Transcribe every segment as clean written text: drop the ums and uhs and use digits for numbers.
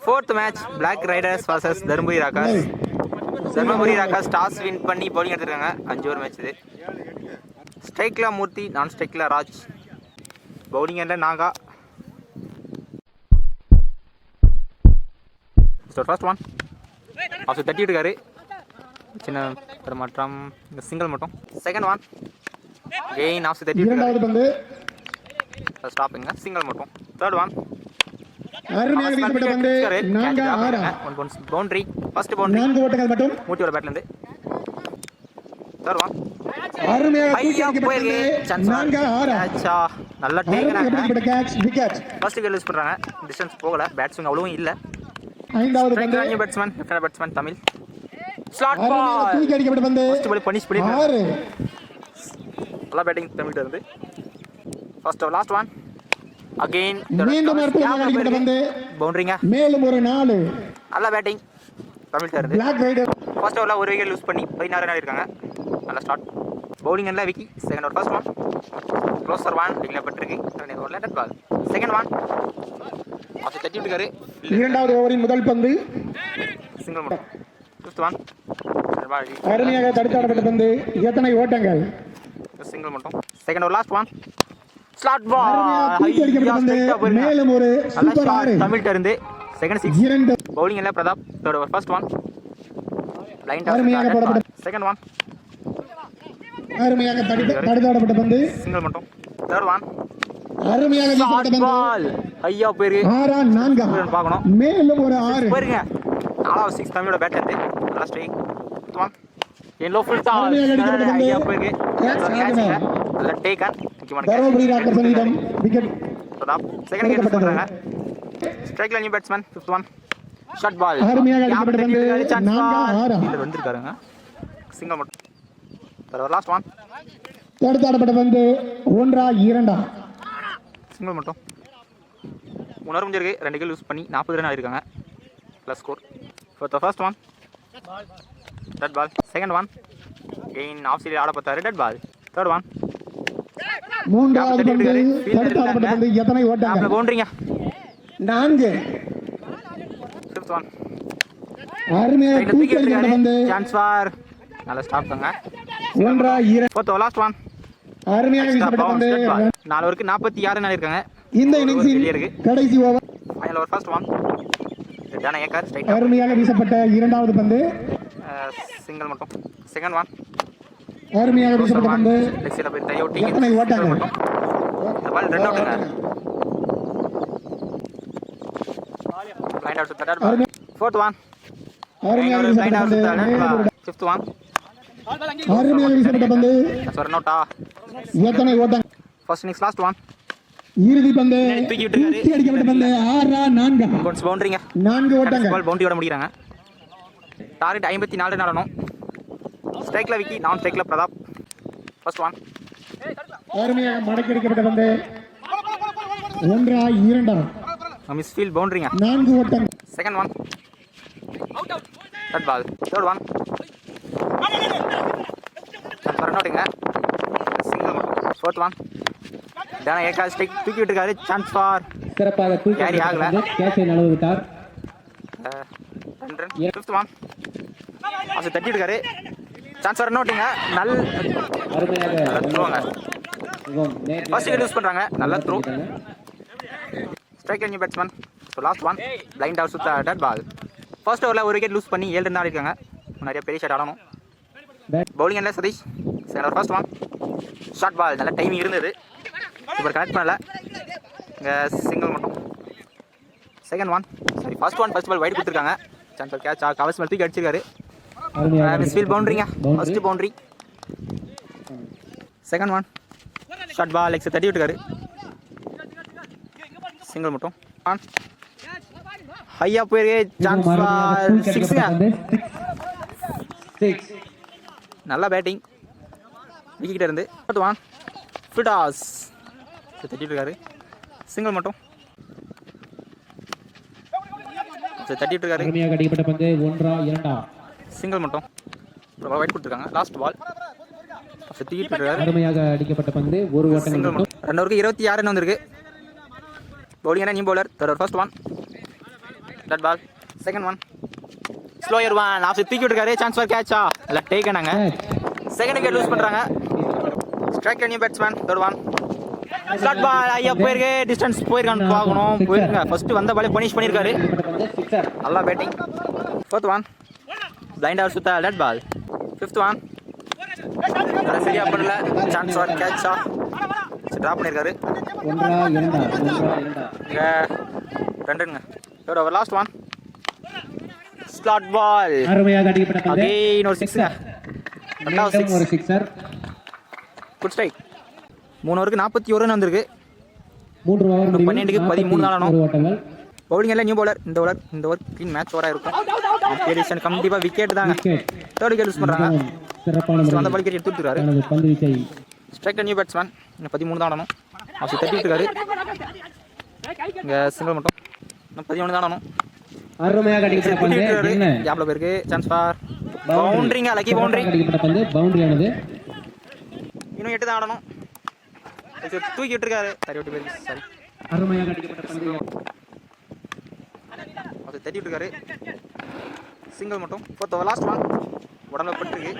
Fourth match Black Riders vs Dharmaburi Rakas. Dharmaburi Rakas toss win பண்ணி bowling எடுத்துருக்காங்க. 5 over match இது. ஸ்ட்ரைக்ல மூர்த்தி, நான் ஸ்ட்ரைக்ல Raj. bowling என்ற Naga. So first one. Off 30 இருக்காரு. சின்ன மாற்றம் சிங்கிள் மட்டும். Second one. again ஆஃப் 30 இரண்டாவது பந்து. ஸ்டாப்பிங்க சிங்கிள் மட்டும். Third one. அருமையாக வீசப்பட்ட பந்து 4 6 one bounce boundary first boundary 4 ஓட்டங்கள் மட்டும் மூட்டியோட பேட்ல இருந்து தேர்ட் ஒன் அருமையாக ஐயா போயிருக்கு 4 6 அச்சா நல்ல டேக்கனாங்க catch wicket first wicket use பண்றாங்க டிஸ்டன்ஸ் போகல பேட்ஸ்மேன் அவ்வளவும் இல்ல ஐந்தாவது பந்து new batsman left batsman Tamil slot ball தூக்கி அடிக்கப்பட்ட பந்து ஃபர்ஸ்ட் பால் பனிஷ் பண்ணிட்டாங்க 6 நல்ல பேட்டிங் தமிழ்ட்ட இருந்து ஃபர்ஸ்ட் லாஸ்ட் ஒன் again மீண்டும் அடிக்கப்பட்ட பந்து பவுண்டரிங்க மேலும் ஒரு 4 நல்ல பேட்டிங் தமிழ்ட்ட இருந்து Black Riders ஃபர்ஸ்ட் ஓவர்ல ஒரு விக்கெட் லூஸ் பண்ணி 16 ரன் இருக்காங்க நல்ல ஸ்டார்ட் பவுலிங் எல்லாம் Vicky second over first one closer one declare பண்ணிருக்கு ரெண்டு ஓவர்ல dead ball second one off 30 இருக்காரு இரண்டாவது ஓவரின் முதல் பந்து சிங்கிள் மட்டும் ஃபிஃப்த் ஒன் அருமையாக தடுத்தாடப்பட்ட பந்து எத்தனை ஓட்டங்கள் சிங்கிள் மட்டும் second over last one slot ball மேலும் ஒரு சூப்பர் 6 தமிழ்ட்ட இருந்து செகண்ட் 6 இரண்டு பவுலிங் எல்லாம் Pratap third over first one line அருமையாக போடப்பட்ட செகண்ட் ஒன் அருமையாக தடுத்தாடப்பட்ட பந்து சிங்கிள் மட்டும் தேர்ட் ஒன் அருமையாக வீசப்பட்ட பந்து பால் ஐயா பேரு 6 4 பார்க்கணும் மேலும் ஒரு 6 போயிருங்க நாலாவது 6 தமிழோட பேட் இருந்து நல்லா ஸ்ட்ரைக் ஒன் எல்லோ ஃபுல் டால் ஐயா போயிருக்கு நல்ல டேக் ஆன் முக்கியமான தர்மபுரி ராக்கர்ஸ் அணியிடம் விக்கெட் பிரதாப் செகண்ட் விக்கெட் பண்றாங்க ஸ்ட்ரைக்ல new batsman fifth one short ball அருமையாக அடிக்கப்பட்ட பந்து 4 6 இது வந்திருக்காருங்க சிங்கிள் மட்டும் தேர்ட் லாஸ்ட் ஒன் தடுத்தாடப்பட்ட பந்து 1 2 சிங்கிள் மட்டும் உணர்வு முடிஞ்சிருக்கு 2 விக்கெட் யூஸ் பண்ணி 40 ரன் ஆயிருக்காங்க plus score for the first one dead ball second one gain off side ஆட பார்த்தாரு டெட் பால் தேர்ட் ஒன் மூன்றாவது பந்து தடுத்தாடப்பட்ட பந்து எத்தனை ஓட்டங்கள் பவுண்டரிங்க 4 ஃபிஃப்த் ஒன் அருமையாக தூக்கி அடிக்கப்பட்ட பந்து சான்ஸ் ஃபார் நல்ல ஸ்டாப் தாங்க 1 2 ஃபோர்த் லாஸ்ட் ஒன் அருமையாக வீசப்பட்ட பந்து 4 ஓவருக்கு 46 ரன் ஆயிருக்காங்க இந்த இன்னிங்ஸின் கடைசி over final over first one ஜான ஏக்கர் ஸ்ட்ரைக் அருமையாக வீசப்பட்ட இரண்டாவது பந்து சிங்கிள் மட்டும் செகண்ட் ஒன் அருமையாக வீசப்பட்ட பந்து லெக்ஸில போய் டை அவுட் எத்தனை ஓட்டங்கள் இந்த பால் ரன் அவுட்ங்க லைன் அவுட் தட்டார் பால் ஃபோர்த் ஒன் அருமையாக லைன் வீசப்பட்ட அவுட் பந்து தட்டார் ஃபிஃப்த் ஒன் அருமையாக வீசப்பட்ட பந்து ரன் அவுட்டா எத்தனை ஓட்டங்கள் ஃபர்ஸ்ட் இன்னிங்ஸ் லாஸ்ட் ஒன் இறுதி பந்து தூக்கி விட்டுருக்காரு தூக்கி அடிக்கப்பட்ட பந்து 6 4 பவுன்ஸ் பவுண்டரிங்க 4 ஓட்டங்கள் பால் பவுண்டரியோட முடிக்கிறாங்க டார்கெட் 54 ரன் ஆடணும் ஸ்ட்ரைக்ல விக்கி நான் ஸ்ட்ரைக்ல பிரதாப் ஃபர்ஸ்ட் ஒன் அருமையாக மடக்கி அடிக்கப்பட்ட பந்து 1 2 மிஸ் ஃபீல்ட் பவுண்டரிங்க 4 ஓட்டங்கள் second one dot ball third one run அவுட்டுங்க சிங்கிள் ஃபோர்த் ஒன் தான ஏகா ஸ்ட்ரைக் தூக்கி விட்டுருக்காரு சான்ஸ் ஃபார் சிறப்பாக கேரி ஆகல கேட்சை நழுவ விட்டார் ரன் ஃபிஃப்த் ஒன் அது தட்டி இருக்காரு சான்ஸ் ஃபார் ரன் அவுட்டுங்க நல்ல அருமையாக த்ரோங்க மிகவும் ஃபர்ஸ்ட் விக்கெட் யூஸ் பண்றாங்க நல்ல throw strike new batsman so last one blind out சுத்த டட் பால் ஃபர்ஸ்ட் ஓவரில் ஒரு விக்கெட் லூஸ் பண்ணி 7 ரன் ஆடிருக்காங்க நிறைய பெரிய ஷாட் ஆடணும் பவுலிங் இல்லை Satish second over first one short ball நல்ல டைமிங் இருந்தது சூப்பர் கனெக்ட் பண்ணல இங்கே சிங்கிள் மட்டும் second one sorry first ball wide கொடுத்துருக்காங்க சான்ஸ் கேட்ச் கவர்ஸ் மேலே தூக்கி அடிச்சிருக்காரு மிஸ் ஃபீல்ட் பவுண்டரிங்க first boundary second one short ball legs தட்டி விட்டுருக்காரு சிங்கிள் மட்டும் ஹையா போயிருக்கு சான்ஸ் ஃபார் 6 நல்ல பேட்டிங் விக்கெட் இருந்து ஒன் ஃபுல் டாஸ் தட்டிட்டு இருக்காரு சிங்கிள் மட்டும் தட்டிட்டு இருக்காரு அருமையாக அடிக்கப்பட்ட பந்து 1 2 சிங்கிள் மட்டும் வைட் கொடுத்துருக்காங்க லாஸ்ட் பால் தட்டிட்டு இருக்காரு அருமையாக அடிக்கப்பட்ட பந்து ஒரு ஓட்டம் சிங்கிள் மட்டும் 2 ஓவருக்கு 26 ரன் வந்திருக்கு bowling new bowler third first one dot ball second one slower one off தூக்கி விட்டுருக்காரு சான்ஸ் ஃபார் கேட்சா இல்லை டேக்கனாங்க செகண்ட் விக்கெட் லூஸ் பண்ணுறாங்க strike new batsman third one short ball ஐயா போயிருக்கு டிஸ்டன்ஸ் போயிருக்கான்னு பார்க்கணும் போயிருங்க ஃபர்ஸ்ட் வந்த பாலே பனிஷ் பண்ணியிருக்காரு நல்லா பேட்டிங் ஃபோர்த் ஒன் பிளைண்ட் அவர் சுத்தா டட் பால் ஃபிஃப்த் ஒன் சரியா பண்ணல சான்ஸ் ஃபார் கேட்சா ட்ராப் பண்ணியிருக்காரு ஒன்றா இரண்டா இங்கே ரெண்டுங்க third over last one slot ball அருமையாக அடிக்கப்பட்ட பந்து அகைன் ஒரு சிக்ஸுங்க ரெண்டாவது மீண்டும் ஒரு சிக்ஸ் சிக்ஸர் குட் ஸ்ட்ரைக் 3 ஓவருக்கு 41 ரன் வந்திருக்கு 3 ஓவர் முடிவில் 12க்கு 13 தான் ஆடணும். 41 ஓட்டங்கள் பவுலிங் எல்லாம் நியூ பவுலர் இந்த ஓவர் க்ளீன் மேட்ச் ஓவராக இருக்கும் எடிஷன் கண்டிப்பாக விக்கெட் தாங்க விக்கெட் தேர்ட் விக்கெட் யூஸ் பண்ணுறாங்க சிறப்பான வந்த முறையில் பால் விக்கெட் எடுத்துருக்காரு தனது பந்து வீச்சை ஸ்ட்ரைக் நியூ பேட்ஸ்மேன் இன்னும் 13 தான் ஆடணும் அவர் தட்டிட்டு இருக்காரு இங்கே சிங்கிள் மட்டும் இன்னும் 11 தான் ஆடணும் அருமையாக அடிக்கப்பட்ட பந்து என்ன கேப்ல போயிருக்கு சான்ஸ் ஃபார் பவுண்டரிங்க லக்கி பவுண்டரி அடிக்கப்பட்ட பந்து பவுண்டரி ஆனது இன்னும் 8 தான் ஆடணும் தூக்கி விட்டுருக்காரு தட்டி விட்டு போயிருக்கு சரி அருமையாக அடிக்கப்பட்ட பந்து அவர் தட்டி விட்டுருக்காரு சிங்கிள் மட்டும் ஃபோர்த் ஓவர் லாஸ்ட் ஒன் உடம்புல பட்டுருக்கு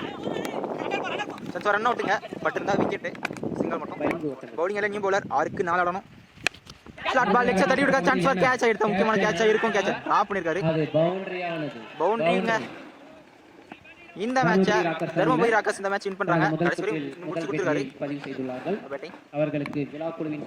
சான்ஸ் ஃபார் ரன் அவுட்டுங்க பட் இருந்தால் விக்கெட்டு சிங்கிள் மட்டும் பவுலிங் எல்லாம் நியூ பவுலர் 6க்கு 4 ஆடணும் ஷார்ட் பால் லெக்ஸை தட்டி விட்டுருக்காரு சான்ஸ் ஃபார் கேட்ச் ஆகிடுது முக்கியமான கேட்சாக இருக்கும் கேட்ச் ஆஃப் பண்ணியிருக்காரு அது பவுண்டரி ஆனது பவுண்டரிங்க இந்த மேட்சை தர்மபுரி ராக்கர்ஸ் இந்த மேட்ச் வின் பண்றாங்க கடைசி வரை முடிச்சு கொடுத்துருக்காரு பதிவு செய்துள்ளார்கள் பேட்டிங் அவர்களுக்கு விழா குழுவின்